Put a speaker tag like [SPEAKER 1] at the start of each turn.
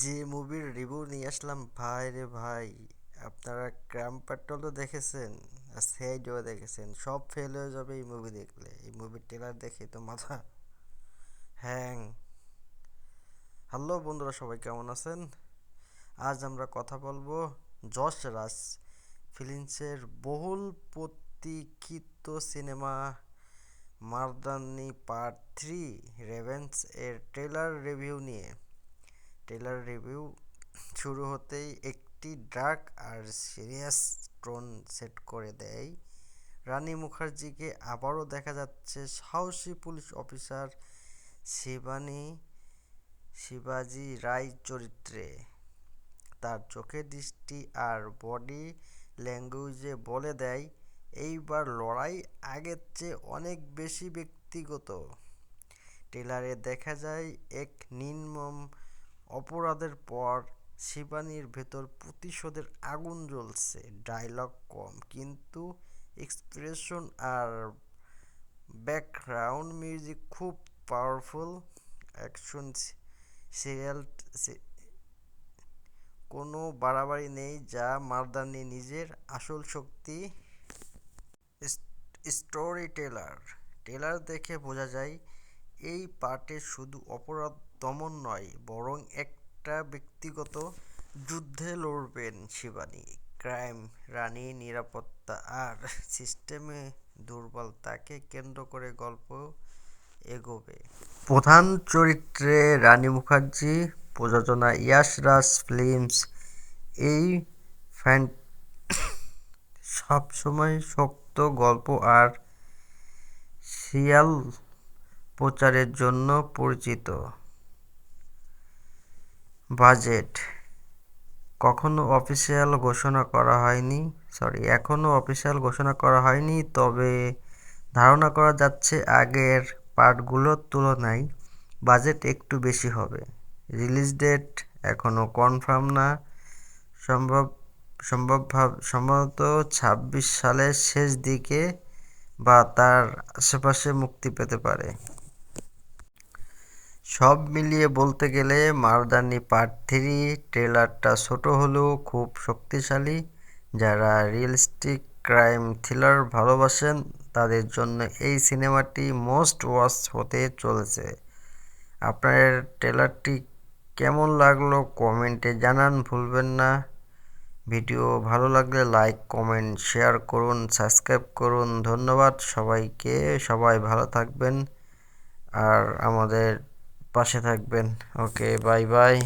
[SPEAKER 1] যে মুভির রিভিউ নিয়ে আসলাম ভাই রে ভাই, আপনারা ক্রাইম পেট্রোলও দেখেছেন আর সেইডও দেখেছেন, সব ফেল হয়ে যাবে এই মুভি দেখলে। এই মুভির ট্রেলার দেখে তো মাথা হ্যাং। হ্যালো বন্ধুরা, সবাই কেমন আছেন? আজ আমরা কথা বলবো যশ রাজ ফিল্মসের বহুল প্রতীক্ষিত সিনেমা মারদানি পার্ট 3 রেভেন্স এর ট্রেলার রিভিউ নিয়ে। ট্রেলার রিভিউ শুরু হতেই একটি ডার্ক আর সিরিয়াস টোন সেট করে দেয়। রানী মুখার্জিকে আবারও দেখা যাচ্ছে সাহসী পুলিশ অফিসার শিবানী শিবাজি রায় চরিত্রে। তার চোখের দৃষ্টি আর বডি ল্যাঙ্গুয়েজে বলে দেয় এইবার লড়াই আগের চেয়ে অনেক বেশি ব্যক্তিগত। ট্রেলারে দেখা যায় এক নির্মম অপরাধের পর শিবানীর ভেতর প্রতিশোধের আগুন জ্বলছে। ডায়লগ কম, কিন্তু এক্সপ্রেশন আর ব্যাকগ্রাউন্ড মিউজিক খুব পাওয়ারফুল। অ্যাকশন সিরিয়াল, কোনো বাড়াবাড়ি নেই, যা মারদানি নিজের আসল শক্তি। স্টোরি ট্রেলার দেখে বোঝা যায় এই পার্টে শুধু অপরাধ দমন নয়, বরং একটা ব্যক্তিগত যুদ্ধে লড়বেন শিবানী। ক্রাইম, রানী, নিরাপত্তা আর সিস্টেমে দুর্বলতাকে কেন্দ্র করে গল্প এগোবে। প্রধান চরিত্রে রানী মুখার্জি, প্রযোজনা ইয়াশ রাজ ফিল্মস। এই ফ্যান সবসময় শক্ত গল্প আর সিরিয়াল প্রচারের জন্য পরিচিত। বাজেট এখনও অফিসিয়াল ঘোষণা করা হয়নি, তবে ধারণা করা যাচ্ছে আগের পার্টগুলোর তুলনায় বাজেট একটু বেশি হবে। রিলিজ ডেট এখনও কনফার্ম না, সম্ভবত 26 সালের শেষ দিকে বা তার আশেপাশে মুক্তি পেতে পারে। সব মিলিয়ে বলতে গেলে মারদানি পার্ট 3 ট্রেলারটা ছোট হলেও খুব শক্তিশালী। যারা রিয়েলিস্টিক ক্রাইম থ্রিলার ভালোবাসেন তাদের জন্য এই সিনেমাটি মোস্ট ওয়াচ হতে চলেছে। আপনার ট্রেলারটি কেমন লাগলো কমেন্টে জানান ভুলবেন না। ভিডিও ভালো লাগলে লাইক, কমেন্ট, শেয়ার করুন, সাবস্ক্রাইব করুন। ধন্যবাদ সবাইকে। সবাই ভালো থাকবেন আর আমাদের পাশে থাকবেন। ওকে, বাই বাই।